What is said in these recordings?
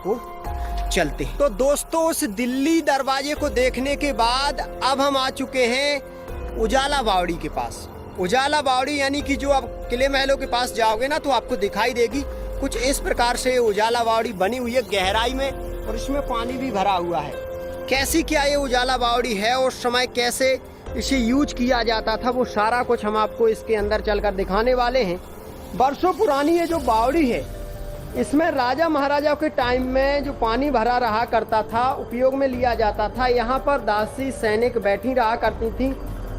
आपको चलते हैं। तो दोस्तों, उस दिल्ली दरवाजे को देखने के बाद अब हम आ चुके हैं उजाला बावड़ी के पास। उजाला बावड़ी यानी कि जो आप किले महलों के पास जाओगे ना तो आपको दिखाई देगी कुछ इस प्रकार से उजाला बावड़ी बनी हुई है गहराई में, और इसमें पानी भी भरा हुआ है। कैसी क्या ये उजाला बावड़ी है, उस समय कैसे इसे यूज किया जाता था, वो सारा कुछ हम आपको इसके अंदर चलकर दिखाने वाले हैं। बरसों पुरानी ये जो बावड़ी है, इसमें राजा महाराजा के टाइम में जो पानी भरा रहा करता था, उपयोग में लिया जाता था। यहाँ पर दासी सैनिक बैठी रहा करती थी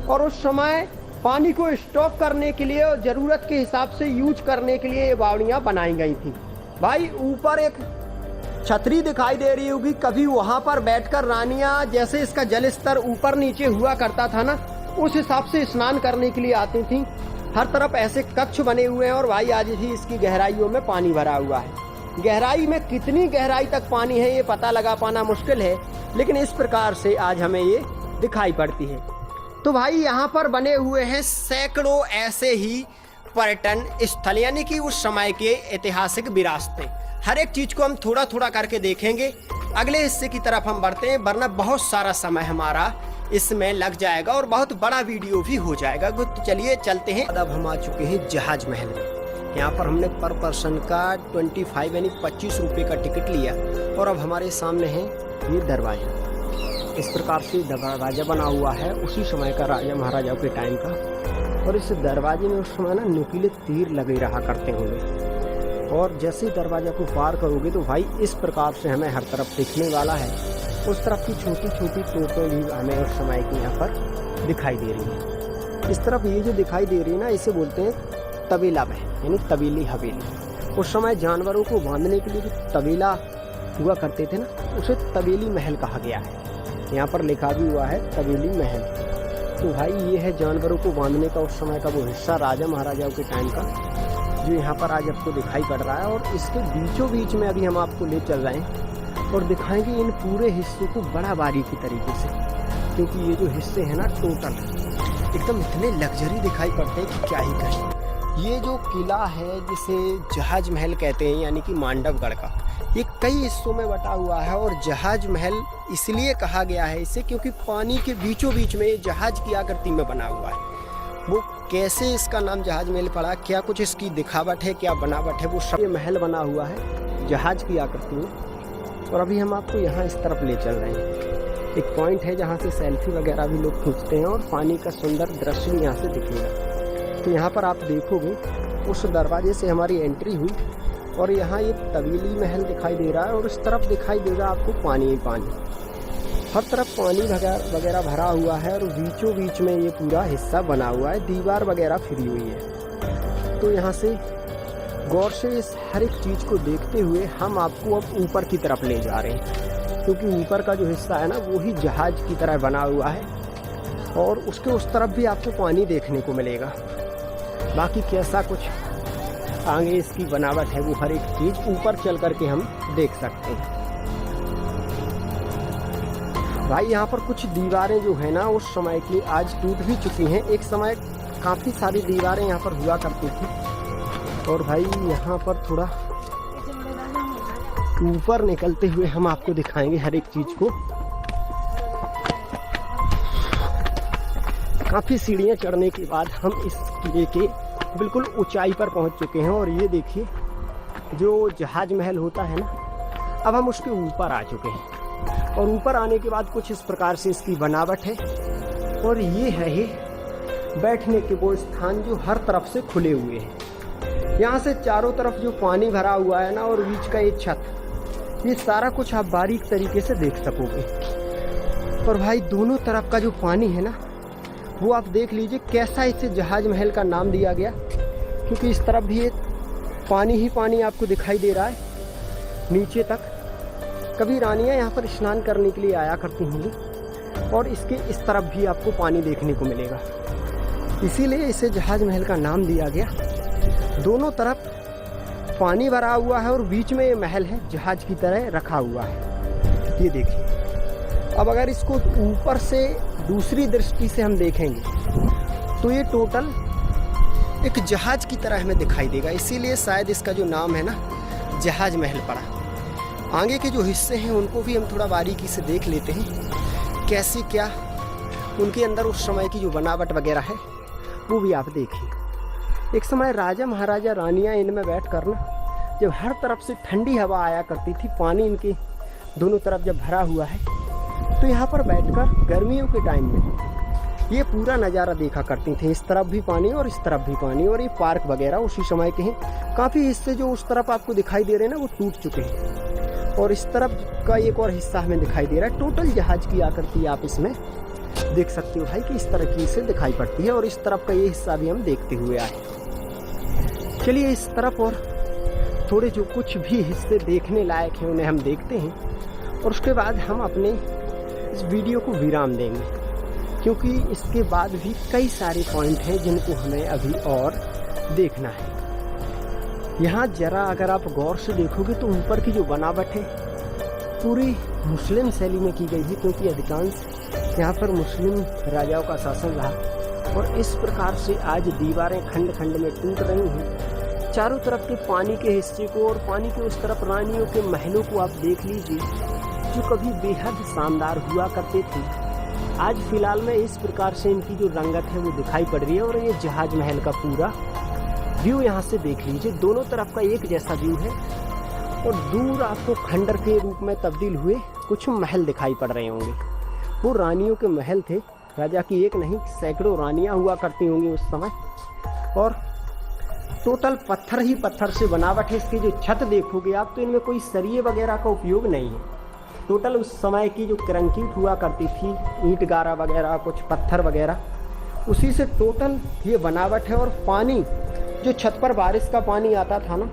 और उस समय पानी को स्टॉक करने के लिए और ज़रूरत के हिसाब से यूज करने के लिए ये बावड़ियाँ बनाई गई थी। भाई ऊपर एक छतरी दिखाई दे रही होगी, कभी वहाँ पर बैठकर रानियाँ, जैसे इसका जल स्तर ऊपर नीचे हुआ करता था ना, उस हिसाब से स्नान करने के लिए आती थी। हर तरफ ऐसे कक्ष बने हुए हैं और भाई आज ही इसकी गहराइयों में पानी भरा हुआ है। गहराई में कितनी गहराई तक पानी है ये पता लगा पाना मुश्किल है, लेकिन इस प्रकार से आज हमें ये दिखाई पड़ती है। तो भाई यहाँ पर बने हुए हैं सैकड़ों ऐसे ही पर्यटन स्थल, यानी कि उस समय के ऐतिहासिक विरासतें। हर एक चीज को हम थोड़ा थोड़ा करके देखेंगे। अगले हिस्से की तरफ हम बढ़ते हैं, वरना बहुत सारा समय हमारा इसमें लग जाएगा और बहुत बड़ा वीडियो भी हो जाएगा। तो चलिए चलते हैं। अब हम आ चुके हैं जहाज महल में। यहाँ पर हमने पर पर्सन का 25 यानी 25 रुपये का टिकट लिया और अब हमारे सामने है ये दरवाजा। इस प्रकार से दरवाजा बना हुआ है उसी समय का, राजा महाराजाओं के टाइम का। और इस दरवाजे में उस समय ना नुकीले तीर लगे रहा करते होंगे, और जैसे ही दरवाजा को पार करोगे तो भाई इस प्रकार से हमें हर तरफ दिखने वाला है। उस तरफ की छोटी छोटी तोपें भी हमें उस समय की यहाँ पर दिखाई दे रही है। इस तरफ ये जो दिखाई दे रही है ना, इसे बोलते हैं तबेला महल, यानी तबेली हवेली। उस समय जानवरों को बांधने के लिए जो तबेला हुआ करते थे ना, उसे तबेली महल कहा गया है। यहाँ पर लिखा भी हुआ है तबेली महल। तो भाई ये है जानवरों को बांधने का उस समय का वो हिस्सा, राजा महाराजाओं के टाइम का, जो यहाँ पर आज आपको दिखाई पड़ रहा है। और इसके बीचों बीच में अभी हम आपको ले चल रहे हैं और दिखाएंगे इन पूरे हिस्से को बड़ा बारीकी तरीके से, क्योंकि ये जो हिस्से हैं ना टोटल एकदम इतने लग्जरी दिखाई पड़ते हैं कि क्या ही कहें। ये जो किला है जिसे जहाज महल कहते हैं, यानी कि मांडवगढ़ का, ये कई हिस्सों में बटा हुआ है। और जहाज महल इसलिए कहा गया है इसे क्योंकि पानी के बीचों बीच में ये जहाज की आकृति में बना हुआ है। वो कैसे इसका नाम जहाज महल पड़ा, क्या कुछ इसकी दिखावट है, क्या बनावट है, वो सब ये महल बना हुआ है जहाज की आकृति में। और अभी हम आपको यहाँ इस तरफ ले चल रहे हैं। एक पॉइंट है जहाँ से सेल्फी वगैरह भी लोग खींचते हैं और पानी का सुंदर दृश्य भी यहाँ से दिखेगा। तो यहाँ पर आप देखोगे उस दरवाजे से हमारी एंट्री हुई और यहाँ ये तबेली महल दिखाई दे रहा है और इस तरफ दिखाई देगा आपको पानी ही पानी। हर तरफ पानी वगैरह भरा हुआ है और बीचों बीच में ये पूरा हिस्सा बना हुआ है, दीवार वगैरह फिरी हुई है। तो यहाँ से गौर से इस हर एक चीज़ को देखते हुए हम आपको अब ऊपर की तरफ ले जा रहे हैं, क्योंकि ऊपर का जो हिस्सा है ना वो ही जहाज की तरह बना हुआ है और उसके उस तरफ भी आपको पानी देखने को मिलेगा। बाकी कैसा कुछ आगे इसकी बनावट है वो हर एक चीज़ ऊपर चल करके हम देख सकते हैं। भाई यहाँ पर कुछ दीवारें जो है ना उस समय की आज टूट भी चुकी हैं। एक समय काफ़ी सारी दीवारें यहाँ पर हुआ करती थी। और भाई यहाँ पर थोड़ा ऊपर निकलते हुए हम आपको दिखाएंगे हर एक चीज़ को। काफ़ी सीढ़ियाँ चढ़ने के बाद हम इस किले के बिल्कुल ऊंचाई पर पहुँच चुके हैं। और ये देखिए जो जहाज महल होता है ना, अब हम उसके ऊपर आ चुके हैं। और ऊपर आने के बाद कुछ इस प्रकार से इसकी बनावट है। और ये है ये बैठने के वो स्थान जो हर तरफ से खुले हुए हैं। यहाँ से चारों तरफ जो पानी भरा हुआ है ना और बीच का ये छत, ये सारा कुछ आप बारीक तरीके से देख सकोगे। और भाई दोनों तरफ का जो पानी है ना वो आप देख लीजिए कैसा इसे जहाज महल का नाम दिया गया, क्योंकि इस तरफ भी एक पानी ही पानी आपको दिखाई दे रहा है नीचे तक। कभी रानियाँ यहाँ पर स्नान करने के लिए आया करती होंगी और इसके इस तरफ भी आपको पानी देखने को मिलेगा, इसीलिए इसे जहाज महल का नाम दिया गया। दोनों तरफ पानी भरा हुआ है और बीच में ये महल है जहाज की तरह रखा हुआ है। ये देखिए। अब अगर इसको ऊपर से दूसरी दृष्टि से हम देखेंगे तो ये टोटल एक जहाज की तरह हमें दिखाई देगा, इसीलिए शायद इसका जो नाम है ना जहाज महल पड़ा। आगे के जो हिस्से हैं उनको भी हम थोड़ा बारीकी से देख लेते हैं, कैसे क्या उनके अंदर उस समय की जो बनावट वगैरह है वो भी आप देखिए। एक समय राजा महाराजा रानियां इनमें बैठ कर ना, जब हर तरफ से ठंडी हवा आया करती थी, पानी इनके दोनों तरफ जब भरा हुआ है, तो यहाँ पर बैठकर गर्मियों के टाइम में ये पूरा नज़ारा देखा करती थी। इस तरफ भी पानी और इस तरफ भी पानी, और ये पार्क वगैरह उसी समय के हैं। काफ़ी हिस्से जो उस तरफ आपको दिखाई दे रहे हैं ना, वो टूट चुके हैं, और इस तरफ का एक और हिस्सा हमें दिखाई दे रहा है। टोटल जहाज की आकृति आप इसमें देख सकते हो भाई कि इस तरह की से दिखाई पड़ती है, और इस तरफ का ये हिस्सा भी हम देखते हुए आए। चलिए इस तरफ और थोड़े जो कुछ भी हिस्से देखने लायक हैं उन्हें हम देखते हैं, और उसके बाद हम अपने इस वीडियो को विराम देंगे, क्योंकि इसके बाद भी कई सारे पॉइंट हैं जिनको हमें अभी और देखना है। यहाँ जरा अगर आप गौर से देखोगे तो ऊपर की जो बनावट है पूरी मुस्लिम शैली में की गई है, क्योंकि अधिकांश यहाँ पर मुस्लिम राजाओं का शासन रहा, और इस प्रकार से आज दीवारें खंड खंड में टूट रही हैं। चारों तरफ के पानी के हिस्से को और पानी के उस तरफ रानियों के महलों को आप देख लीजिए, जो कभी बेहद शानदार हुआ करते थे, आज फिलहाल में इस प्रकार से इनकी जो रंगत है वो दिखाई पड़ रही है। और ये जहाज महल का पूरा व्यू यहाँ से देख लीजिए, दोनों तरफ का एक जैसा व्यू है, और दूर आपको खंडर के रूप में तब्दील हुए कुछ महल दिखाई पड़ रहे होंगे। वो रानियों के महल थे, राजा की एक नहीं सैकड़ों रानियां हुआ करती होंगी उस समय, और टोटल पत्थर ही पत्थर से बनावट है। इसकी जो छत देखोगे आप तो इनमें कोई सरिये वगैरह का उपयोग नहीं है। टोटल उस समय की जो कंक्रीट हुआ करती थी, ईंट गारा वगैरह, कुछ पत्थर वगैरह, उसी से टोटल ये बनावट है। और पानी जो छत पर बारिश का पानी आता था ना,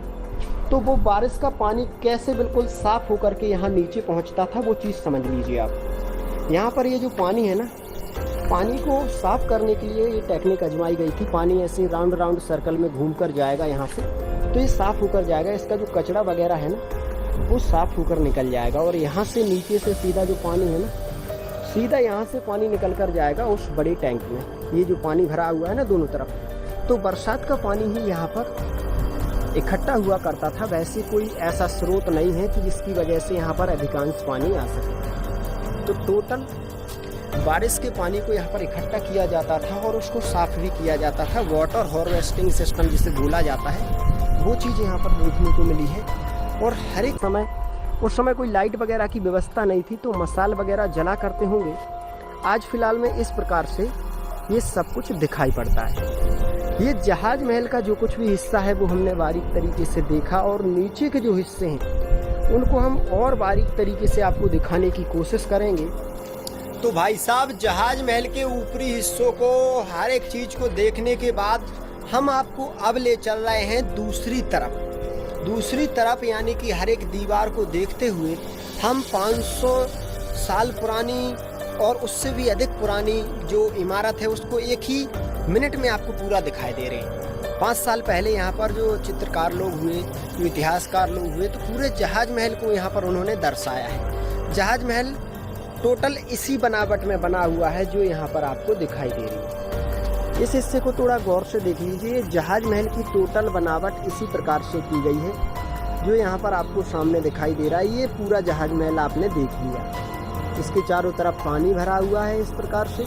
तो वो बारिश का पानी कैसे बिल्कुल साफ़ होकर के यहाँ नीचे पहुँचता था, वो चीज़ समझ लीजिए आप। यहाँ पर ये जो पानी है ना, पानी को साफ़ करने के लिए ये टेक्निक आजमाई गई थी। पानी ऐसे राउंड राउंड सर्कल में घूम कर जाएगा यहाँ से, तो ये साफ़ होकर जाएगा। इसका जो कचरा वगैरह है ना, वो साफ़ होकर निकल जाएगा, और यहाँ से नीचे से सीधा जो पानी है ना, सीधा यहाँ से पानी निकल कर जाएगा उस बड़े टैंक में। ये जो पानी भरा हुआ है ना दोनों तरफ, तो बरसात का पानी ही यहाँ पर इकट्ठा हुआ करता था। वैसे कोई ऐसा स्रोत नहीं है कि जिसकी वजह से यहाँ पर अधिकांश पानी आ सके। तो टोटल बारिश के पानी को यहाँ पर इकट्ठा किया जाता था, और उसको साफ़ भी किया जाता था। वाटर हार्वेस्टिंग सिस्टम जिसे बोला जाता है, वो चीज़ यहाँ पर देखने को मिली है। और हर एक समय, उस समय कोई लाइट वगैरह की व्यवस्था नहीं थी, तो मसाल वगैरह जला करते होंगे। आज फिलहाल में इस प्रकार से ये सब कुछ दिखाई पड़ता है। ये जहाज महल का जो कुछ भी हिस्सा है वो हमने बारीक तरीके से देखा, और नीचे के जो हिस्से हैं उनको हम और बारीक तरीके से आपको दिखाने की कोशिश करेंगे। तो भाई साहब, जहाज महल के ऊपरी हिस्सों को, हर एक चीज़ को देखने के बाद हम आपको अब ले चल रहे हैं दूसरी तरफ, यानी कि हर एक दीवार को देखते हुए हम 500 साल पुरानी और उससे भी अधिक पुरानी जो इमारत है उसको एक ही मिनट में आपको पूरा दिखाई दे रहे हैं। 5 साल पहले यहाँ पर जो चित्रकार लोग हुए, जो इतिहासकार लोग हुए, तो पूरे जहाज महल को यहाँ पर उन्होंने दर्शाया है। जहाज महल टोटल इसी बनावट में बना हुआ है जो यहाँ पर आपको दिखाई दे रही है। इस हिस्से को थोड़ा गौर से देख लीजिए। जहाज महल की टोटल बनावट इसी प्रकार से की गई है जो यहाँ पर आपको सामने दिखाई दे रहा है। ये पूरा जहाज महल आपने देख लिया। इसके चारों तरफ पानी भरा हुआ है इस प्रकार से,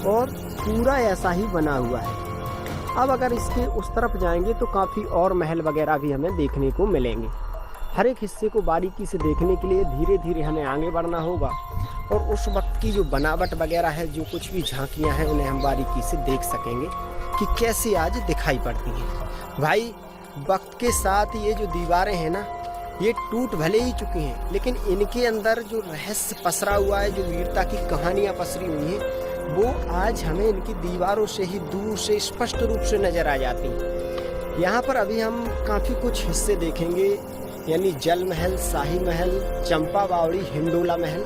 और पूरा ऐसा ही बना हुआ है। अब अगर इसके उस तरफ जाएंगे तो काफ़ी और महल वगैरह भी हमें देखने को मिलेंगे। हर एक हिस्से को बारीकी से देखने के लिए धीरे धीरे हमें आगे बढ़ना होगा, और उस वक्त की जो बनावट वगैरह है, जो कुछ भी झांकियां हैं, उन्हें हम बारीकी से देख सकेंगे कि कैसे आज दिखाई पड़ती हैं। भाई, वक्त के साथ ये जो दीवारें हैं ना, ये टूट भले ही चुकी हैं, लेकिन इनके अंदर जो रहस्य पसरा हुआ है, जो वीरता की कहानियाँ पसरी हुई हैं, वो आज हमें इनकी दीवारों से ही दूर से स्पष्ट रूप से नज़र आ जाती हैं। यहाँ पर अभी हम काफ़ी कुछ हिस्से देखेंगे, यानी जल महल, शाही महल, चंपा बावड़ी, हिंडोला महल,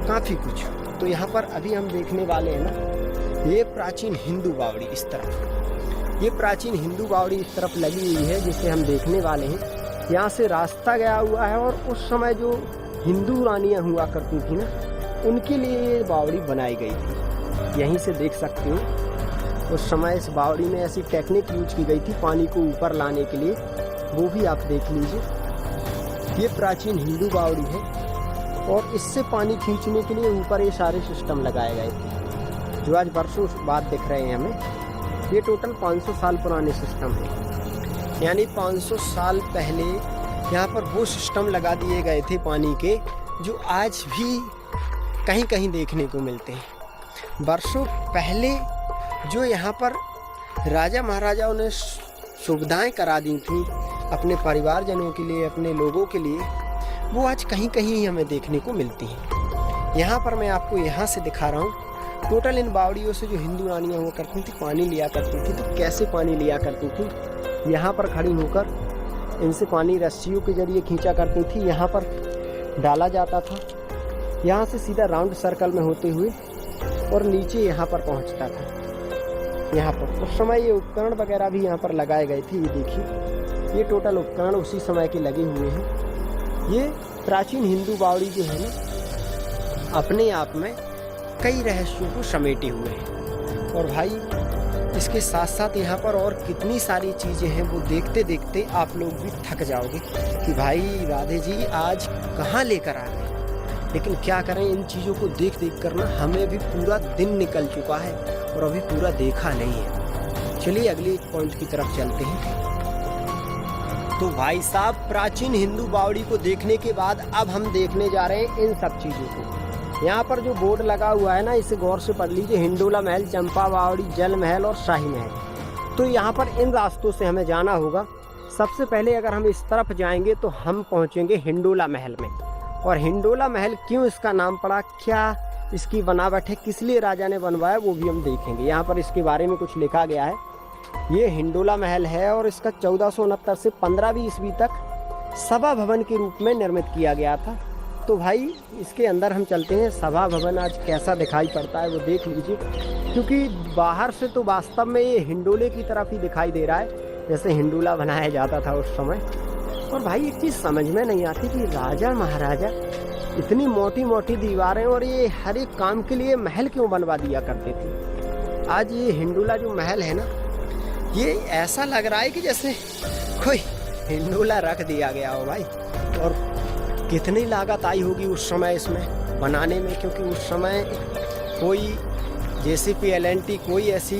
काफ़ी कुछ। तो यहाँ पर अभी हम देखने वाले हैं ना, ये प्राचीन हिंदू बावड़ी इस तरफ, ये प्राचीन हिंदू बावड़ी इस तरफ लगी हुई है जिसे हम देखने वाले हैं। यहाँ से रास्ता गया हुआ है, और उस समय जो हिंदू रानियाँ हुआ करती थी ना, उनके लिए ये बावड़ी बनाई गई थी। यहीं से देख सकते हो उस समय इस बावड़ी में ऐसी टेक्निक यूज की गई थी पानी को ऊपर लाने के लिए। वो भी आप देख लीजिए ये प्राचीन हिंदू बावड़ी है और इससे पानी खींचने के लिए ऊपर ये सारे सिस्टम लगाए गए थे जो आज वर्षों बाद दिख रहे हैं हमें। ये टोटल 500 साल पुराने सिस्टम है, यानी 500 साल पहले यहाँ पर वो सिस्टम लगा दिए गए थे पानी के जो आज भी कहीं कहीं देखने को मिलते हैं। वर्षों पहले जो यहाँ पर राजा महाराजाओं ने सुविधाएं करा दी थी अपने परिवारजनों के लिए, अपने लोगों के लिए, वो आज कहीं कहीं हमें देखने को मिलती हैं। यहाँ पर मैं आपको यहाँ से दिखा रहा हूँ टोटल इन बावड़ियों से जो हिंदू रानियाँ हुआ करती थी पानी लिया करती थी। तो कैसे पानी लिया करती थी, यहाँ पर खड़ी होकर इनसे पानी रस्सियों के जरिए खींचा करती थी। यहाँ पर डाला जाता था, यहाँ से सीधा राउंड सर्कल में होते हुए और नीचे यहाँ पर पहुँचता था। यहाँ पर उस समय ये उपकरण वगैरह भी यहाँ पर लगाए गए थे। ये देखिए, ये टोटल उपकरण उसी समय के लगे हुए हैं। ये प्राचीन हिंदू बावड़ी जो है ना, अपने आप में कई रहस्यों को समेटे हुए हैं। और भाई इसके साथ साथ यहाँ पर और कितनी सारी चीज़ें हैं वो देखते देखते आप लोग भी थक जाओगे कि भाई राधे जी आज कहाँ लेकर आ गए। लेकिन क्या करें, इन चीज़ों को देख देख कर ना हमें भी पूरा दिन निकल चुका है और अभी पूरा देखा नहीं है। चलिए अगले पॉइंट की तरफ चलते हैं। तो भाई साहब, प्राचीन हिंदू बावड़ी को देखने के बाद अब हम देखने जा रहे हैं इन सब चीज़ों को। यहाँ पर जो बोर्ड लगा हुआ है ना, इसे गौर से पढ़ लीजिए। हिंडोला महल, चंपा बावड़ी, जल महल और शाही महल। तो यहाँ पर इन रास्तों से हमें जाना होगा। सबसे पहले अगर हम इस तरफ जाएंगे तो हम पहुँचेंगे हिंडोला महल में। और हिंडोला महल क्यों इसका नाम पड़ा, क्या इसकी बनावट है, किस लिए राजा ने बनवाया, वो भी हम देखेंगे। यहाँ पर इसके बारे में कुछ लिखा गया है। ये हिंडोला महल है और इसका 1469 से 15वीं ईस्वी तक सभा भवन के रूप में निर्मित किया गया था। तो भाई इसके अंदर हम चलते हैं। सभा भवन आज कैसा दिखाई पड़ता है वो देख लीजिए, क्योंकि बाहर से तो वास्तव में ये हिंडोले की तरफ ही दिखाई दे रहा है जैसे हिंडोला बनाया जाता था उस समय। और भाई एक चीज़ समझ में नहीं आती कि राजा महाराजा इतनी मोटी मोटी दीवारें और ये हर एक काम के लिए महल क्यों बनवा दिया करते थे। आज ये हिंडोला जो महल है ना, ये ऐसा लग रहा है कि जैसे कोई हिंडोला रख दिया गया हो भाई। और कितनी लागत आई होगी उस समय इसमें बनाने में, क्योंकि उस समय कोई JCP LNT कोई ऐसी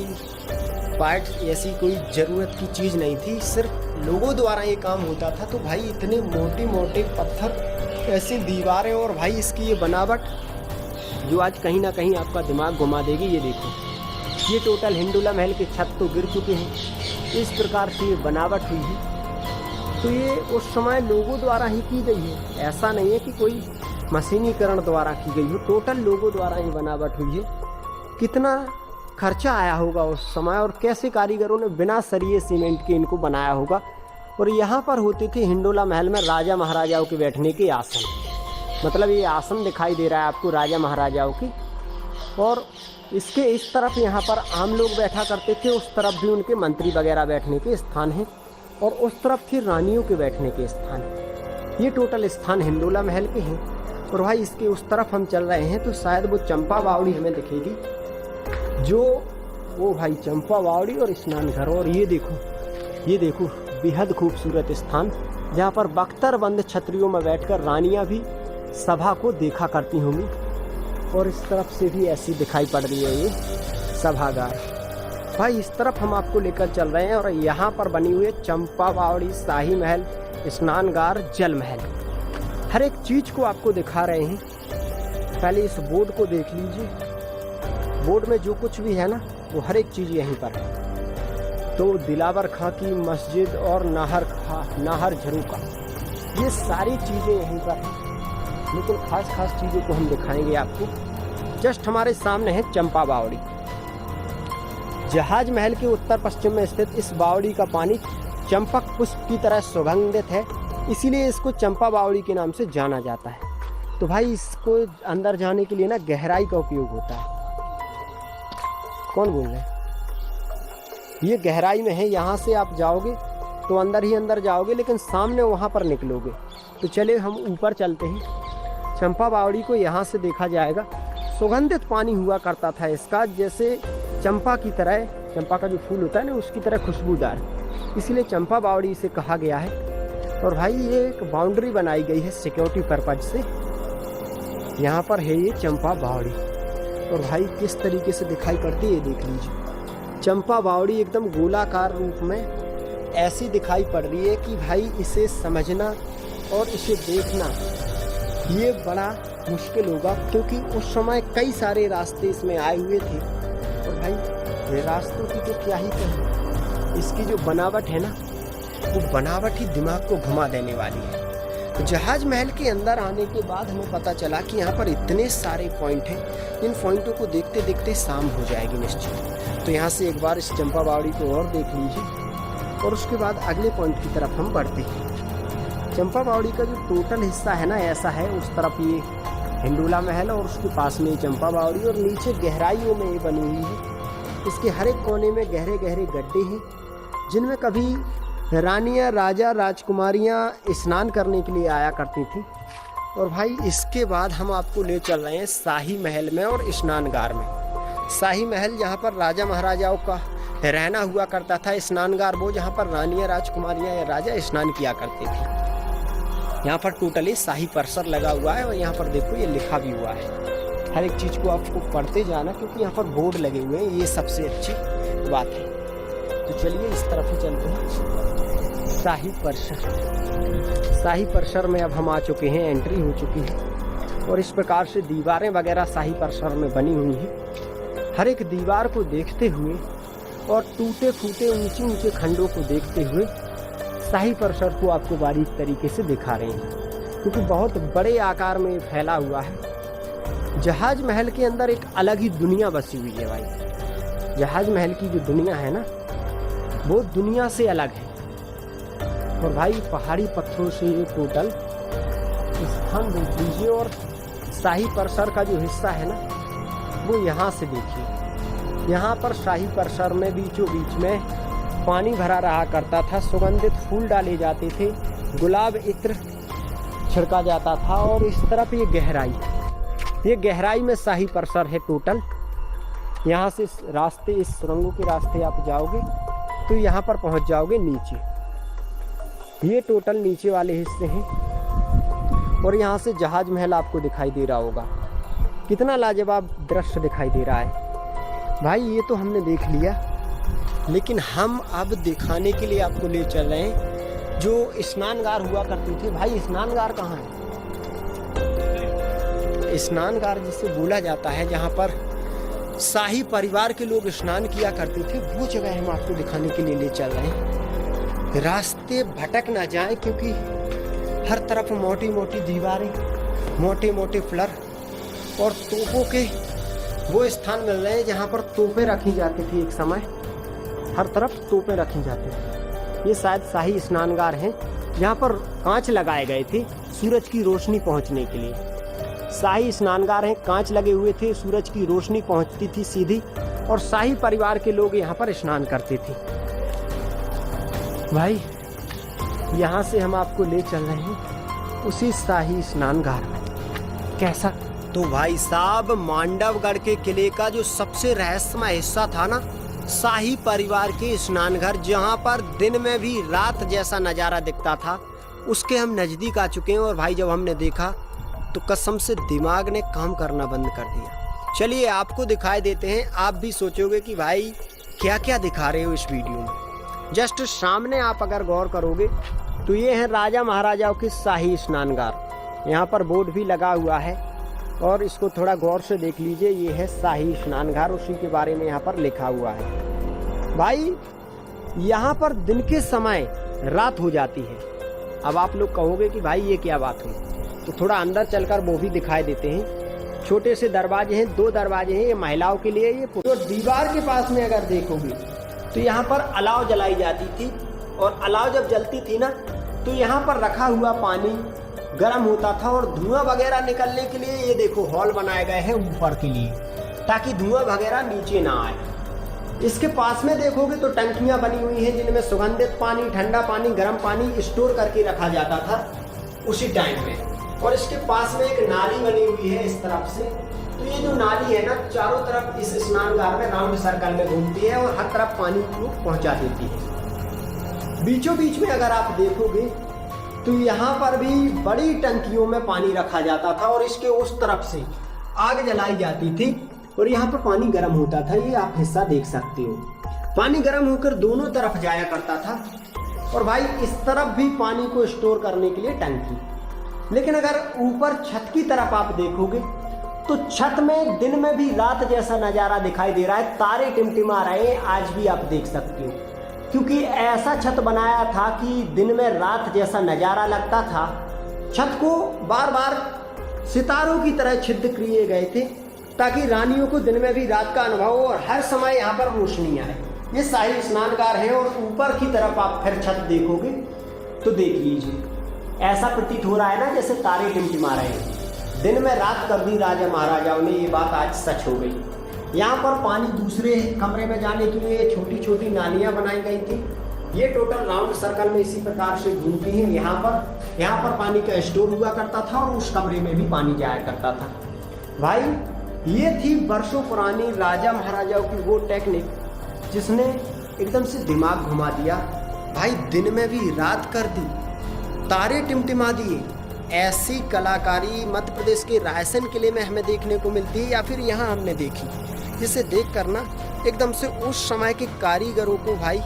पार्ट, ऐसी कोई ज़रूरत की चीज़ नहीं थी, सिर्फ लोगों द्वारा ये काम होता था। तो भाई इतने मोटे मोटे पत्थर, ऐसी दीवारें और भाई इसकी ये बनावट जो आज कहीं ना कहीं आपका दिमाग घुमा देगी। ये देखो, ये टोटल हिंडोला महल के छत तो गिर चुके हैं। इस प्रकार से ये बनावट हुई है। तो ये उस समय लोगों द्वारा ही की गई है, ऐसा नहीं है कि कोई मशीनीकरण द्वारा की गई हो। टोटल लोगों द्वारा ये बनावट हुई है। कितना खर्चा आया होगा उस समय और कैसे कारीगरों ने बिना सरिये सीमेंट के इनको बनाया होगा। और यहाँ पर होते थे हिंडोला महल में राजा महाराजाओं के बैठने के आसन। मतलब ये आसन दिखाई दे रहा है आपको राजा महाराजाओं की। और इसके इस तरफ यहाँ पर आम लोग बैठा करते थे, उस तरफ भी उनके मंत्री वगैरह बैठने के स्थान हैं। और उस तरफ फिर रानियों के बैठने के स्थान। ये टोटल स्थान हिंडोला महल के हैं। और भाई इसके उस तरफ हम चल रहे हैं तो शायद वो चंपा बावड़ी हमें दिखेगी, जो वो भाई चंपा बावड़ी और स्नान घर। और ये देखो बेहद खूबसूरत स्थान, जहाँ पर बख्तरबंद छतरियों में बैठकर रानियाँ भी सभा को देखा करती होंगी। और इस तरफ से भी ऐसी दिखाई पड़ रही है ये सभागार। भाई इस तरफ हम आपको लेकर चल रहे हैं और यहाँ पर बनी हुई है चंपा बावड़ी, शाही महल, स्नानगार, जल महल। हर एक चीज़ को आपको दिखा रहे हैं। पहले इस बोर्ड को देख लीजिए। बोर्ड में जो कुछ भी है ना, वो हर एक चीज़ यहीं पर है। तो दिलावर खां की मस्जिद और नाहर झरूका, ये सारी चीज़ें यहीं पर हैं। लेकिन खास चीज़ों को हम दिखाएंगे आपको। जस्ट हमारे सामने है चंपा बावड़ी। जहाज महल के उत्तर पश्चिम में स्थित इस बावड़ी का पानी चंपक पुष्प की तरह सुगंधित है, इसीलिए इसको चंपा बावड़ी के नाम से जाना जाता है। तो भाई इसको अंदर जाने के लिए ना गहराई का उपयोग होता है। कौन बोल रहे हैं? ये गहराई में है, यहाँ से आप जाओगे तो अंदर ही अंदर जाओगे, लेकिन सामने वहाँ पर निकलोगे। तो चले हम ऊपर चलते हैं। चंपा बावड़ी को यहाँ से देखा जाएगा। सुगंधित पानी हुआ करता था इसका, जैसे चंपा की तरह, चंपा का जो फूल होता है ना, उसकी तरह खुशबूदार, इसलिए चंपा बावड़ी इसे कहा गया है। और भाई ये एक बाउंड्री बनाई गई है सिक्योरिटी पर्पज से। यहाँ पर है ये चंपा बावड़ी, और भाई किस तरीके से दिखाई पड़ती है ये देख लीजिए। चंपा बावड़ी एकदम गोलाकार रूप में ऐसी दिखाई पड़ रही है कि भाई इसे समझना और इसे देखना ये बड़ा मुश्किल होगा, क्योंकि उस समय कई सारे रास्ते इसमें आए हुए थे। और भाई ये रास्तों की तो क्या ही कहें, इसकी जो बनावट है ना, वो बनावट ही दिमाग को घुमा देने वाली है। जहाज महल के अंदर आने के बाद हमें पता चला कि यहाँ पर इतने सारे पॉइंट हैं, इन पॉइंटों को देखते देखते शाम हो जाएगी निश्चित। तो यहाँ से एक बार इस चंपा बावड़ी को और देख लीजिए, और उसके बाद अगले पॉइंट की तरफ हम बढ़ते हैं। चंपा बावड़ी का जो टोटल हिस्सा है ना, ऐसा है। उस तरफ ये हिंडोला महल और उसके पास में चंपा बावड़ी, और नीचे गहराइयों में ये बनी हुई है। इसके हर एक कोने में गहरे गहरे गड्ढे हैं, जिनमें कभी रानियाँ, राजा, राजकुमारियाँ स्नान करने के लिए आया करती थी। और भाई इसके बाद हम आपको ले चल रहे हैं शाही महल में और स्नानगार में। शाही महल जहाँ पर राजा महाराजाओं का रहना हुआ करता था, स्नानगार वो जहाँ पर रानियाँ, राजकुमारियाँ या राजा स्नान किया करते थे। यहाँ पर टोटली शाही परिसर लगा हुआ है, और यहाँ पर देखो ये लिखा भी हुआ है। हर एक चीज़ को आपको पढ़ते जाना, क्योंकि यहाँ पर बोर्ड लगे हुए हैं, ये सबसे अच्छी बात है। तो चलिए इस तरफ ही चलते हैं। शाही परिसर, शाही परिसर में अब हम आ चुके हैं, एंट्री हो चुकी है। और इस प्रकार से दीवारें वगैरह शाही परिसर में बनी हुई हैं। हर एक दीवार को देखते हुए और टूटे फूटे ऊंचे ऊंचे खंडों को देखते हुए शाही परिसर को आपको बारीक तरीके से दिखा रहे हैं, क्योंकि बहुत बड़े आकार में फैला हुआ है। जहाज महल के अंदर एक अलग ही दुनिया बसी हुई है भाई। जहाज महल की जो दुनिया है ना, वो दुनिया से अलग है। और भाई पहाड़ी पत्थरों से ये टोटल स्थान देख लीजिए, और शाही परिसर का जो हिस्सा है ना, वो यहाँ से देखिए। यहाँ पर शाही परिसर में बीचों बीच में पानी भरा रहा करता था, सुगंधित फूल डाले जाते थे, गुलाब इत्र छिड़का जाता था। और इस तरफ ये गहराई में शाही परिसर है टोटल। यहाँ से रास्ते, इस सुरंगों के रास्ते आप जाओगे तो यहाँ पर पहुँच जाओगे नीचे। ये टोटल नीचे वाले हिस्से हैं, और यहाँ से जहाज महल आपको दिखाई दे रहा होगा। कितना लाजवाब दृश्य दिखाई दे रहा है भाई। ये तो हमने देख लिया, लेकिन हम अब दिखाने के लिए आपको ले चल रहे हैं जो स्नानगार हुआ करते थे। भाई स्नानगार कहाँ है? स्नानगार जिसे बोला जाता है, जहाँ पर शाही परिवार के लोग स्नान किया करते थे, वो जगह हम आपको दिखाने के लिए ले चल रहे हैं। रास्ते भटक ना जाएं, क्योंकि हर तरफ मोटी मोटी दीवारें, मोटे मोटे फ्लर और तोपों के वो स्थान मिल रहे हैं जहाँ पर तोपें रखी जाती थी एक समय। हर तरफ तोपें रखी जाती थी। ये शायद शाही स्नानगार हैं, जहाँ पर कांच लगाए गए थे सूरज की रोशनी पहुँचने के लिए। शाही स्नानगार हैं, कांच लगे हुए थे, सूरज की रोशनी पहुँचती थी सीधी, और शाही परिवार के लोग यहाँ पर स्नान करते थे। भाई यहाँ से हम आपको ले चल रहे हैं उसी शाही स्नानगार में। कैसा? तो भाई साहब, मांडवगढ़ के किले का जो सबसे रहस्यमय हिस्सा था ना, शाही परिवार के स्नानघर, जहाँ पर दिन में भी रात जैसा नज़ारा दिखता था, उसके हम नज़दीक आ चुके हैं। और भाई जब हमने देखा तो कसम से दिमाग ने काम करना बंद कर दिया। चलिए आपको दिखाई देते हैं। आप भी सोचोगे कि भाई क्या क्या दिखा रहे हो इस वीडियो में। जस्ट सामने आप अगर गौर करोगे तो ये है राजा महाराजाओं के शाही स्नानगार। यहाँ पर बोर्ड भी लगा हुआ है, और इसको थोड़ा गौर से देख लीजिए। ये है शाही स्नानगार, उसी के बारे में यहाँ पर लिखा हुआ है। भाई यहाँ पर दिन के समय रात हो जाती है। अब आप लोग कहोगे कि भाई ये क्या बात हुई, तो थोड़ा अंदर चलकर वो भी दिखाई देते हैं। छोटे से दरवाजे हैं, 2 दरवाजे हैं, ये महिलाओं के लिए। ये तो दीवार के पास में अगर देखोगे तो यहाँ पर अलाव जलाई जाती थी, और अलाव जब जलती थी ना, तो यहाँ पर रखा हुआ पानी गर्म होता था, और धुआं वगैरह निकलने के लिए ये देखो हॉल बनाए गए हैं ऊपर के लिए, ताकि धुआं वगैरह नीचे ना आए। इसके पास में देखोगे तो टंकियाँ बनी हुई हैं, जिनमें सुगंधित पानी, ठंडा पानी, गर्म पानी स्टोर करके रखा जाता था उसी टाइम में। और इसके पास में एक नाली बनी हुई है इस तरफ से। तो ये जो नाली है ना, चारों तरफ इस स्नानगार में राउंड सर्कल में घूमती है, और हर तरफ पानी को पहुंचा देती है। बीचों बीच में अगर आप देखोगे तो यहाँ पर भी बड़ी टंकियों में पानी रखा जाता था और इसके उस तरफ से आग जलाई जाती थी और यहाँ पर पानी गर्म होता था। ये आप हिस्सा देख सकते हो, पानी गर्म होकर दोनों तरफ जाया करता था। और भाई इस तरफ भी पानी को स्टोर करने के लिए टंकी। लेकिन अगर ऊपर छत की तरफ आप देखोगे तो छत में दिन में भी रात जैसा नज़ारा दिखाई दे रहा है, तारे टिमटिमा रहे हैं, आज भी आप देख सकते हो। क्योंकि ऐसा छत बनाया था कि दिन में रात जैसा नज़ारा लगता था। छत को बार बार सितारों की तरह छिद्र किए गए थे ताकि रानियों को दिन में भी रात का अनुभव हो और हर समय यहाँ पर रोशनी आए। ये शाही स्नानगार है और ऊपर की तरफ आप फिर छत देखोगे तो देख लीजिए, ऐसा प्रतीत हो रहा है ना जैसे तारे टिमटिमा रहे हैं। दिन में रात कर दी राजा महाराजाओं ने, ये बात आज सच हो गई। यहाँ पर पानी दूसरे कमरे में जाने के लिए छोटी छोटी नालियाँ बनाई गई थी। ये टोटल राउंड सर्कल में इसी प्रकार से घूमती हैं। यहाँ पर पानी का स्टोर हुआ करता था और उस कमरे में भी पानी जाया करता था। भाई ये थी वर्षों पुरानी राजा महाराजाओं की वो टेक्निक जिसने एकदम से दिमाग घुमा दिया। भाई दिन में भी रात कर दी, तारे टिमटिमा दिए। ऐसी कलाकारी मध्य प्रदेश के रायसेन किले में हमें देखने को मिलती है या फिर यहाँ हमने देखी, जिसे देख कर ना एकदम से उस समय के कारीगरों को भाई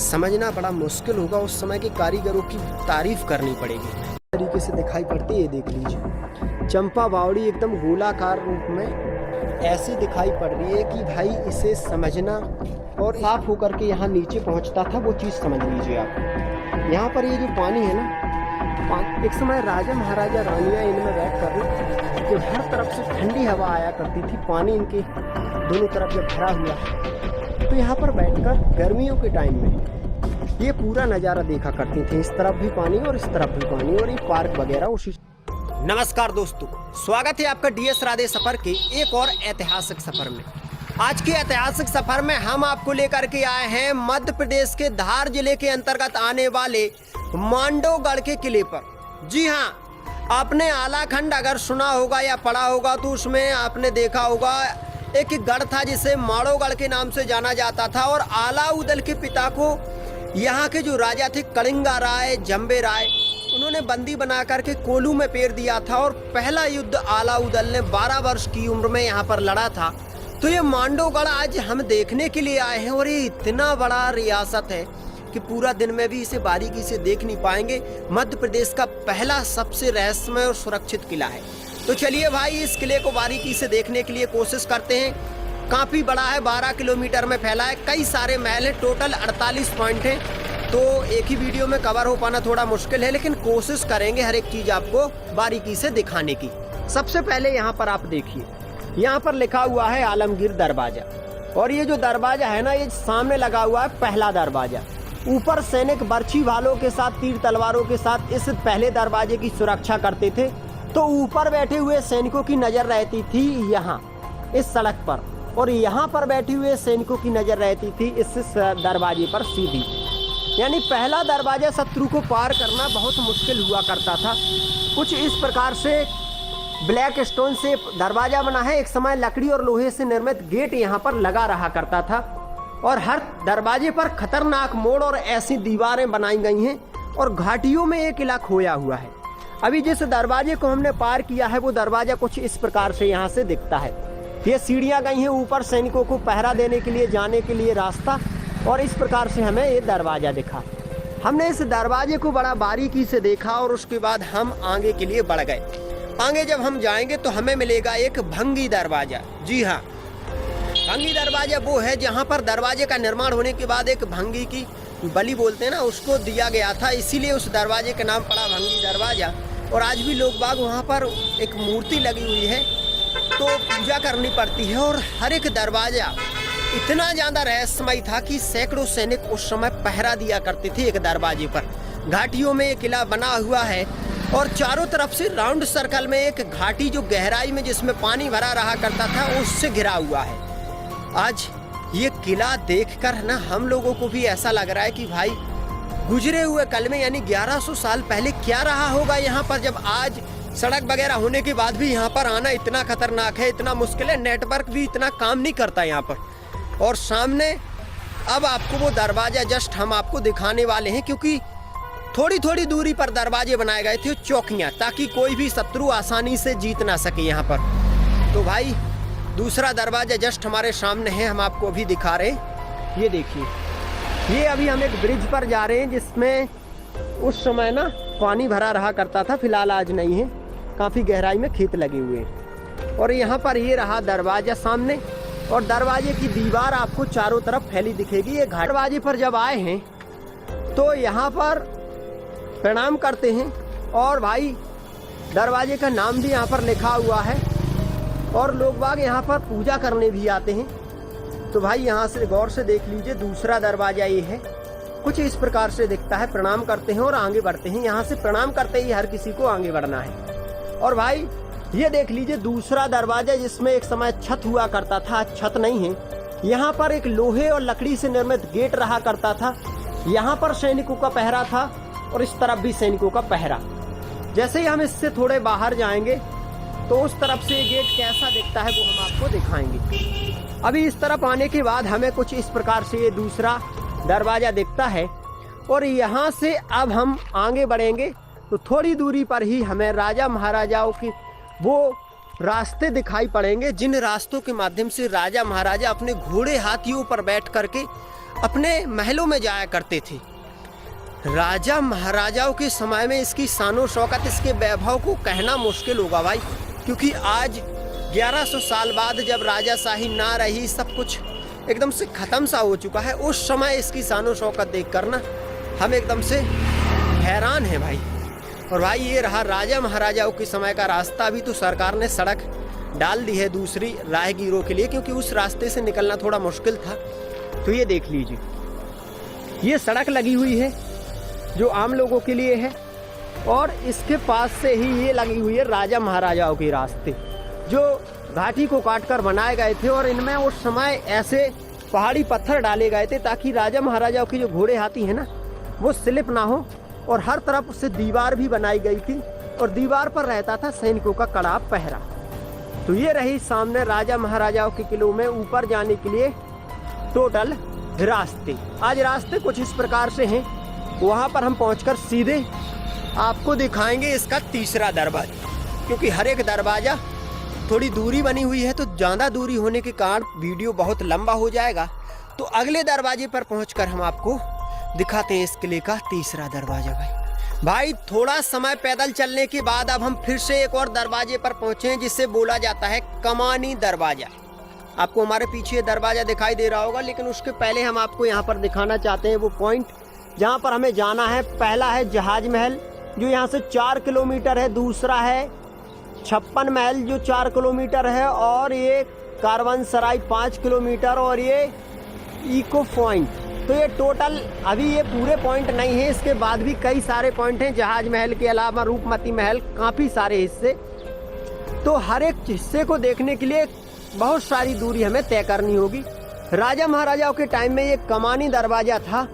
समझना बड़ा मुश्किल होगा। उस समय के कारीगरों की तारीफ करनी पड़ेगी। तरीके से दिखाई पड़ती है, देख लीजिए चंपा बावड़ी एकदम गोलाकार रूप में ऐसी दिखाई पड़ रही है कि भाई इसे समझना और साफ होकर के यहाँ नीचे पहुँचता था वो चीज़ समझ लीजिए आप। यहाँ पर ये जो पानी है ना, एक समय राजा महाराजा रानियाँ इनमें बैठ कर जब हर तरफ से ठंडी हवा आया करती थी, पानी इनके दोनों तरफ जब भरा हुआ तो यहाँ पर बैठकर गर्मियों के टाइम में ये पूरा नज़ारा देखा करती थी। इस तरफ भी पानी और इस तरफ भी पानी और ये पार्क वगैरह उसी। नमस्कार दोस्तों, स्वागत है आपका डीएस राधे सफर के एक और ऐतिहासिक सफर में। आज के ऐतिहासिक सफर में हम आपको लेकर के आए हैं मध्य प्रदेश के धार जिले के अंतर्गत आने वाले मांडोगढ़ के किले पर। जी हाँ, आपने आलाखंड अगर सुना होगा या पढ़ा होगा तो उसमें आपने देखा होगा एक गढ़ था जिसे माड़ोगढ़ के नाम से जाना जाता था। और अलाउद्दीन के पिता को यहाँ के जो राजा थे कलिंगा राय, जंबे राय, उन्होंने बंदी बना करके कोलू में पेर दिया था। और पहला युद्ध अलाउद्दीन ने 12 वर्ष की उम्र में यहाँ पर लड़ा था। तो ये मांडोगढ़ आज हम देखने के लिए आए हैं और ये इतना बड़ा रियासत है कि पूरा दिन में भी इसे बारीकी से देख नहीं पाएंगे। मध्य प्रदेश का पहला सबसे रहस्यमय और सुरक्षित किला है। तो चलिए भाई इस किले को बारीकी से देखने के लिए कोशिश करते हैं। काफ़ी बड़ा है, 12 किलोमीटर में फैला है, कई सारे महल हैं, टोटल 48 पॉइंट हैं। तो एक ही वीडियो में कवर हो पाना थोड़ा मुश्किल है, लेकिन कोशिश करेंगे हर एक चीज़ आपको बारीकी से दिखाने की। सबसे पहले यहाँ पर आप देखिए, यहाँ पर लिखा हुआ है आलमगीर दरवाजा। और ये जो दरवाजा है ना, ये सामने लगा हुआ है पहला दरवाजा। ऊपर सैनिक बर्छी भालों के साथ, तीर तलवारों के साथ इस पहले दरवाजे की सुरक्षा करते थे। तो ऊपर बैठे हुए सैनिकों की नज़र रहती थी यहाँ इस सड़क पर, और यहाँ पर बैठे हुए सैनिकों की नज़र रहती थी इस दरवाजे पर सीधी। यानी पहला दरवाजा शत्रु को पार करना बहुत मुश्किल हुआ करता था। कुछ इस प्रकार से ब्लैक स्टोन से दरवाजा बना है। एक समय लकड़ी और लोहे से निर्मित गेट यहाँ पर लगा रहा करता था और हर दरवाजे पर खतरनाक मोड़ और ऐसी दीवारें बनाई गई हैं और घाटियों में एक किला खोया हुआ है। अभी जिस दरवाजे को हमने पार किया है वो दरवाजा कुछ इस प्रकार से यहाँ से दिखता है। ये सीढ़ियाँ गई हैं ऊपर, सैनिकों को पहरा देने के लिए जाने के लिए रास्ता, और इस प्रकार से हमें ये दरवाजा दिखा। हमने इस दरवाजे को बड़ा बारीकी से देखा और उसके बाद हम आगे के लिए बढ़ गए। आगे जब हम जाएंगे तो हमें मिलेगा एक भंगी दरवाजा। जी हाँ, भंगी दरवाजा वो है जहाँ पर दरवाजे का निर्माण होने के बाद एक भंगी की बलि बोलते हैं ना, उसको दिया गया था, इसीलिए उस दरवाजे का नाम पड़ा भंगी दरवाजा। और आज भी लोग बाग वहाँ पर एक मूर्ति लगी हुई है तो पूजा करनी पड़ती है। और हर एक दरवाजा इतना ज़्यादा रहस्यमय था कि सैकड़ों सैनिक उस समय पहरा दिया करते थे एक दरवाजे पर। घाटियों में एक किला बना हुआ है और चारों तरफ से राउंड सर्कल में एक घाटी जो गहराई में जिसमें पानी भरा रहा करता था उससे घिरा हुआ है। आज ये किला देखकर ना हम लोगों को भी ऐसा लग रहा है कि भाई गुजरे हुए कल में यानी 1100 साल पहले क्या रहा होगा यहाँ पर, जब आज सड़क वगैरह होने के बाद भी यहाँ पर आना इतना खतरनाक है, इतना मुश्किल है, नेटवर्क भी इतना काम नहीं करता यहाँ पर। और सामने अब आपको वो दरवाज़ा जस्ट हम आपको दिखाने वाले हैं, क्योंकि थोड़ी थोड़ी दूरी पर दरवाजे बनाए गए थे, चौकियां, ताकि कोई भी शत्रु आसानी से जीत ना सके यहाँ पर। तो भाई दूसरा दरवाजा जस्ट हमारे सामने है, हम आपको अभी दिखा रहे हैं। ये देखिए, ये अभी हम एक ब्रिज पर जा रहे हैं जिसमें उस समय ना पानी भरा रहा करता था, फिलहाल आज नहीं है, काफ़ी गहराई में खेत लगे हुए हैं। और यहाँ पर ये रहा दरवाजा सामने, और दरवाजे की दीवार आपको चारों तरफ फैली दिखेगी। ये घाट दरवाजे पर जब आए हैं तो यहाँ पर प्रणाम करते हैं, और भाई दरवाजे का नाम भी यहाँ पर लिखा हुआ है, और लोग बाग यहाँ पर पूजा करने भी आते हैं। तो भाई यहाँ से गौर से देख लीजिए, दूसरा दरवाजा ये है, कुछ इस प्रकार से दिखता है। प्रणाम करते हैं और आगे बढ़ते हैं। यहाँ से प्रणाम करते ही हर किसी को आगे बढ़ना है। और भाई ये देख लीजिए दूसरा दरवाजा, जिसमें एक समय छत हुआ करता था, छत नहीं है। यहाँ पर एक लोहे और लकड़ी से निर्मित गेट रहा करता था। यहाँ पर सैनिकों का पहरा था और इस तरफ भी सैनिकों का पहरा। जैसे ही हम इससे थोड़े बाहर जाएंगे तो उस तरफ से गेट कैसा दिखता है वो हम आपको दिखाएंगे। अभी इस तरफ आने के बाद हमें कुछ इस प्रकार से ये दूसरा दरवाजा दिखता है, और यहाँ से अब हम आगे बढ़ेंगे तो थोड़ी दूरी पर ही हमें राजा महाराजाओं की वो रास्ते दिखाई पड़ेंगे, जिन रास्तों के माध्यम से राजा महाराजा अपने घोड़े हाथियों पर बैठ करके अपने महलों में जाया करते थे। राजा महाराजाओं के समय में इसकी शानो शौकत, इसके वैभव को कहना मुश्किल होगा भाई, क्योंकि आज 1100 साल बाद जब राजाशाही ना रही, सब कुछ एकदम से ख़त्म सा हो चुका है, उस समय इसकी शानो शौकत देख कर ना हम एकदम से हैरान हैं भाई। और भाई ये रहा राजा महाराजाओं के समय का रास्ता। अभी तो सरकार ने सड़क डाल दी है दूसरी राहगीरों के लिए, क्योंकि उस रास्ते से निकलना थोड़ा मुश्किल था। तो ये देख लीजिए, ये सड़क लगी हुई है जो आम लोगों के लिए है, और इसके पास से ही ये लगी हुई है राजा महाराजाओं के रास्ते, जो घाटी को काटकर बनाए गए थे। और इनमें उस समय ऐसे पहाड़ी पत्थर डाले गए थे ताकि राजा महाराजाओं के जो घोड़े हाथी है ना वो स्लिप ना हो, और हर तरफ से दीवार भी बनाई गई थी, और दीवार पर रहता था सैनिकों का कड़ा पहरा। तो ये रही सामने राजा महाराजाओं के किलों में ऊपर जाने के लिए टोटल रास्ते। आज रास्ते कुछ इस प्रकार से हैं। वहाँ पर हम पहुँचकर सीधे आपको दिखाएंगे इसका तीसरा दरवाजा, क्योंकि हर एक दरवाजा थोड़ी दूरी बनी हुई है, तो ज़्यादा दूरी होने के कारण वीडियो बहुत लंबा हो जाएगा। तो अगले दरवाजे पर पहुँचकर हम आपको दिखाते हैं इस किले का तीसरा दरवाजा। भाई थोड़ा समय पैदल चलने के बाद अब हम फिर से एक और दरवाजे पर पहुंचे हैं, जिसे बोला जाता है कमानी दरवाजा। आपको हमारे पीछे दरवाजा दिखाई दे रहा होगा, लेकिन उसके पहले हम आपको यहाँ पर दिखाना चाहते हैं वो पॉइंट जहाँ पर हमें जाना है। पहला है जहाज महल, जो यहाँ से 4 किलोमीटर है। दूसरा है छप्पन महल, जो 4 किलोमीटर है, और ये कारवानसराय 5 किलोमीटर, और ये इको पॉइंट। तो ये टोटल अभी ये पूरे पॉइंट नहीं है, इसके बाद भी कई सारे पॉइंट हैं जहाज महल के अलावा, रूपमती महल, काफ़ी सारे हिस्से। तो हर एक हिस्से को देखने के लिए बहुत सारी दूरी हमें तय करनी होगी। राजा महाराजाओं के टाइम में ये कमानी दरवाजा था।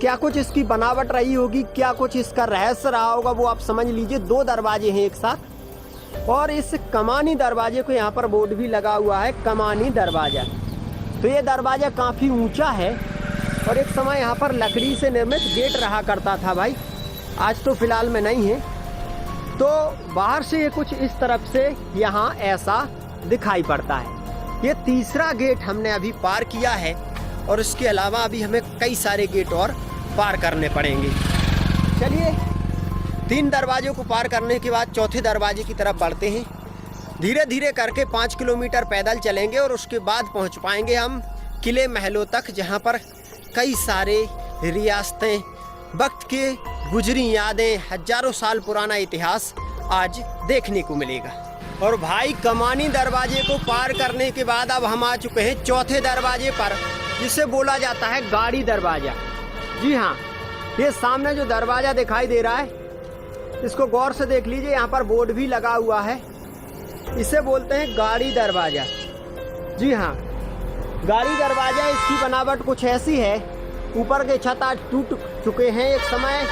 क्या कुछ इसकी बनावट रही होगी, क्या कुछ इसका रहस्य रहा होगा, वो आप समझ लीजिए। 2 दरवाजे हैं एक साथ, और इस कमानी दरवाजे को यहाँ पर बोर्ड भी लगा हुआ है, कमानी दरवाजा। तो ये दरवाजा काफ़ी ऊंचा है, और एक समय यहाँ पर लकड़ी से निर्मित गेट रहा करता था भाई, आज तो फिलहाल में नहीं है। तो बाहर से ये कुछ इस तरफ से यहाँ ऐसा दिखाई पड़ता है। ये तीसरा गेट हमने अभी पार किया है, और इसके अलावा अभी हमें कई सारे गेट और पार करने पड़ेंगे। चलिए 3 दरवाजों को पार करने के बाद चौथे दरवाजे की तरफ बढ़ते हैं। धीरे धीरे करके 5 किलोमीटर पैदल चलेंगे, और उसके बाद पहुँच पाएंगे हम किले महलों तक, जहाँ पर कई सारे रियासतें, वक्त के गुजरी यादें, हजारों साल पुराना इतिहास आज देखने को मिलेगा। और भाई कमानी दरवाजे को पार करने के बाद अब हम आ चुके हैं चौथे दरवाजे पर, जिसे बोला जाता है गाड़ी दरवाजा। जी हाँ, ये सामने जो दरवाजा दिखाई दे रहा है, इसको गौर से देख लीजिए, यहाँ पर बोर्ड भी लगा हुआ है। इसे बोलते हैं गाड़ी दरवाजा। जी हाँ, गाड़ी दरवाजा। इसकी बनावट कुछ ऐसी है, ऊपर के छत आज टूट चुके हैं। एक समय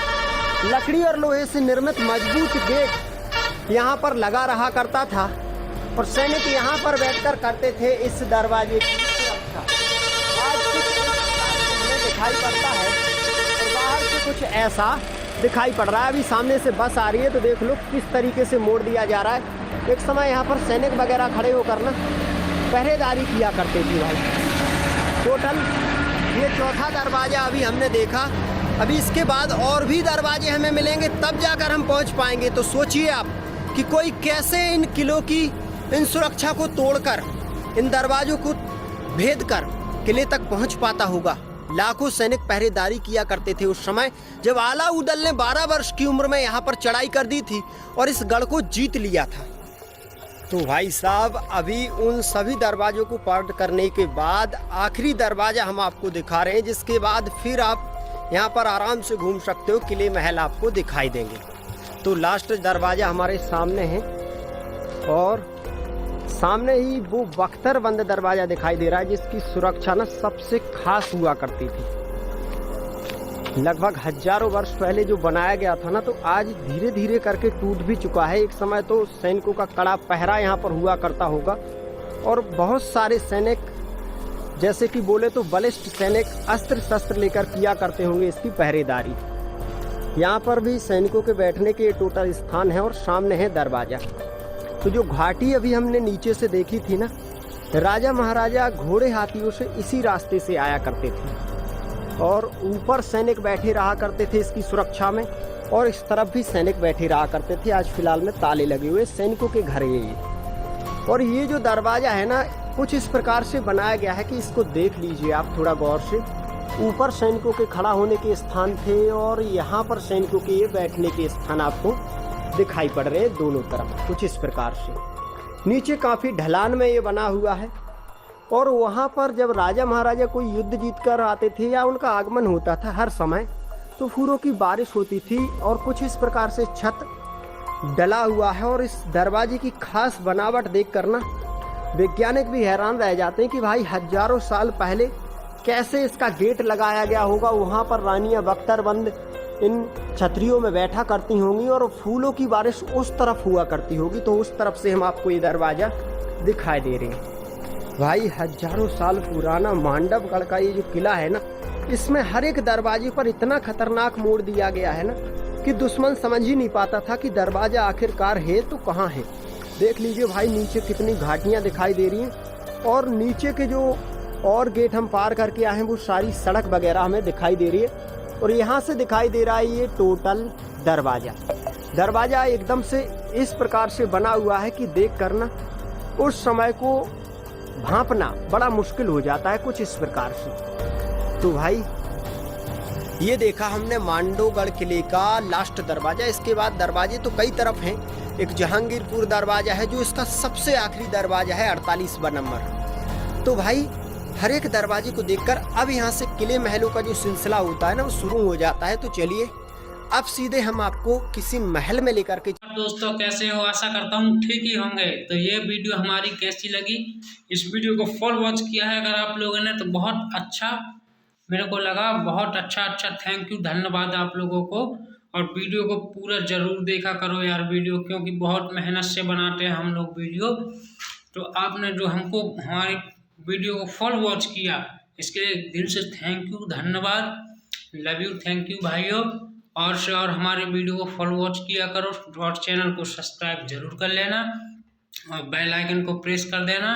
लकड़ी और लोहे से निर्मित मजबूत गेट यहाँ पर लगा रहा करता था, और सैनिक यहाँ पर बैठकर करते थे इस दरवाजे की सुरक्षा। आज कुछ हमें दिखाई पड़ता है, और बाहर से कुछ ऐसा दिखाई पड़ रहा है। अभी सामने से बस आ रही है तो देख लो किस तरीके से मोड़ दिया जा रहा है। एक समय यहाँ पर सैनिक वगैरह खड़े होकर ना पहरेदारी किया करते थे भाई। टोटल ये चौथा दरवाज़ा अभी हमने देखा। अभी इसके बाद और भी दरवाजे हमें मिलेंगे, तब जाकर हम पहुँच पाएंगे। तो सोचिए आप कि कोई कैसे इन किलों की इन सुरक्षा को तोड़कर, इन दरवाजों को भेद कर किले तक पहुँच पाता होगा। लाखों सैनिक पहरेदारी किया करते थे उस समय जब अलाउद्दीन ने 12 वर्ष की उम्र में यहाँ पर चढ़ाई कर दी थी और इस गढ़ को जीत लिया था। तो भाई साहब अभी उन सभी दरवाजों को पार करने के बाद आखिरी दरवाजा हम आपको दिखा रहे हैं, जिसके बाद फिर आप यहाँ पर आराम से घूम सकते हो। किले महल आपको दिखाई देंगे। तो लास्ट दरवाजा हमारे सामने है और सामने ही वो बख्तर बंद दरवाजा दिखाई दे रहा है, जिसकी सुरक्षा ना सबसे खास हुआ करती थी। लगभग हजारों वर्ष पहले जो बनाया गया था ना, तो आज धीरे धीरे करके टूट भी चुका है। एक समय तो सैनिकों का कड़ा पहरा यहाँ पर हुआ करता होगा और बहुत सारे सैनिक, जैसे कि बोले तो बलिष्ठ सैनिक, अस्त्र शस्त्र लेकर किया करते होंगे इसकी पहरेदारी। यहाँ पर भी सैनिकों के बैठने के टोटल स्थान है और सामने है दरवाजा। तो जो घाटी अभी हमने नीचे से देखी थी ना, राजा महाराजा घोड़े हाथियों से इसी रास्ते से आया करते थे और ऊपर सैनिक बैठे रहा करते थे इसकी सुरक्षा में, और इस तरफ भी सैनिक बैठे रहा करते थे। आज फिलहाल में ताले लगे हुए सैनिकों के घर है ये। और ये जो दरवाजा है ना, कुछ इस प्रकार से बनाया गया है कि इसको देख लीजिए आप थोड़ा गौर से। ऊपर सैनिकों के खड़ा होने के स्थान थे और यहाँ पर सैनिकों के ये बैठने के स्थान आपको दिखाई पड़ रहे हैं दोनों तरफ कुछ इस प्रकार से। नीचे काफ़ी ढलान में ये बना हुआ है और वहाँ पर जब राजा महाराजा कोई युद्ध जीत कर आते थे या उनका आगमन होता था हर समय, तो फूलों की बारिश होती थी और कुछ इस प्रकार से छत डला हुआ है। और इस दरवाजे की खास बनावट देख कर ना वैज्ञानिक भी हैरान रह जाते हैं कि भाई हजारों साल पहले कैसे इसका गेट लगाया गया होगा। वहाँ पर रानियाँ बख्तरबंद इन छतरियों में बैठा करती होंगी और फूलों की बारिश उस तरफ हुआ करती होगी। तो उस तरफ से हम आपको ये दरवाजा दिखाई दे रहे हैं। भाई हजारों साल पुराना मांडवगढ़ का ये जो किला है ना, इसमें हर एक दरवाजे पर इतना खतरनाक मोड़ दिया गया है ना कि दुश्मन समझ ही नहीं पाता था कि दरवाजा आखिरकार है तो कहाँ है। देख लीजिए भाई नीचे कितनी घाटियाँ दिखाई दे रही हैं और नीचे के जो और गेट हम पार करके आए हैं वो सारी सड़क वगैरह हमें दिखाई दे रही है। और यहाँ से दिखाई दे रहा है ये टोटल दरवाजा एकदम से इस प्रकार से बना हुआ है कि देख कर ना उस समय को भांपना बड़ा मुश्किल हो जाता है कुछ इस प्रकार से। तो भाई ये देखा हमने मांडवगढ़ किले का लास्ट दरवाजा। इसके बाद दरवाजे तो कई तरफ हैं। एक जहांगीरपुर दरवाजा है जो इसका सबसे आखिरी दरवाजा है 48वां नंबर। तो भाई हर एक दरवाजे को देखकर अब यहाँ से किले महलों का जो सिलसिला होता है ना वो शुरू हो जाता है। तो चलिए अब सीधे हम आपको किसी महल में लेकर के। दोस्तों कैसे हो, आशा करता हूँ ठीक ही होंगे। तो ये वीडियो हमारी कैसी लगी, इस वीडियो को फुल वॉच किया है अगर आप लोगों ने तो बहुत अच्छा मेरे को लगा, बहुत अच्छा थैंक यू, धन्यवाद आप लोगों को। और वीडियो को पूरा जरूर देखा करो यार वीडियो, क्योंकि बहुत मेहनत से बनाते हैं हम लोग वीडियो। तो आपने जो हमको हमारी वीडियो को फुल वॉच किया इसके लिए दिल से थैंक यू, धन्यवाद, लव यू, थैंक यू भाइयों। और से और हमारे वीडियो को फुल वॉच किया करो और चैनल को सब्सक्राइब जरूर कर लेना और बेल आइकन को प्रेस कर देना।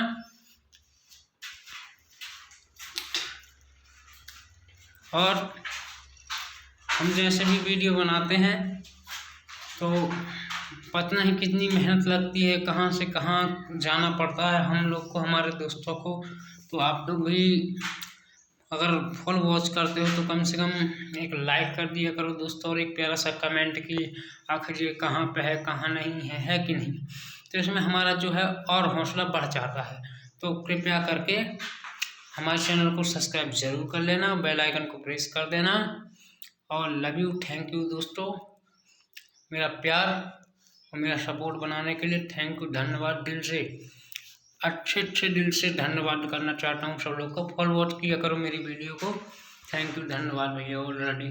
और हम जैसे भी वीडियो बनाते हैं तो पता नहीं कितनी मेहनत लगती है, कहाँ से कहाँ जाना पड़ता है हम लोग को, हमारे दोस्तों को। तो आप लोग भी अगर फुल वॉच करते हो तो कम से कम एक लाइक कर दिया करो दोस्तों और एक प्यारा सा कमेंट कि आखिर ये कहाँ पे है कहाँ नहीं है कि नहीं। तो इसमें हमारा जो है और हौसला बढ़ जाता है। तो कृपया करके हमारे चैनल को सब्सक्राइब जरूर कर लेना, बेल आइकन को प्रेस कर देना। और लव यू, थैंक यू दोस्तों, मेरा प्यार और मेरा सपोर्ट बनाने के लिए थैंक यू, धन्यवाद। दिल से अच्छे दिल से धन्यवाद करना चाहता हूँ सब लोग को। फुल वॉच किया करो मेरी वीडियो को। थैंक यू, धन्यवाद भैया ऑलरेडी।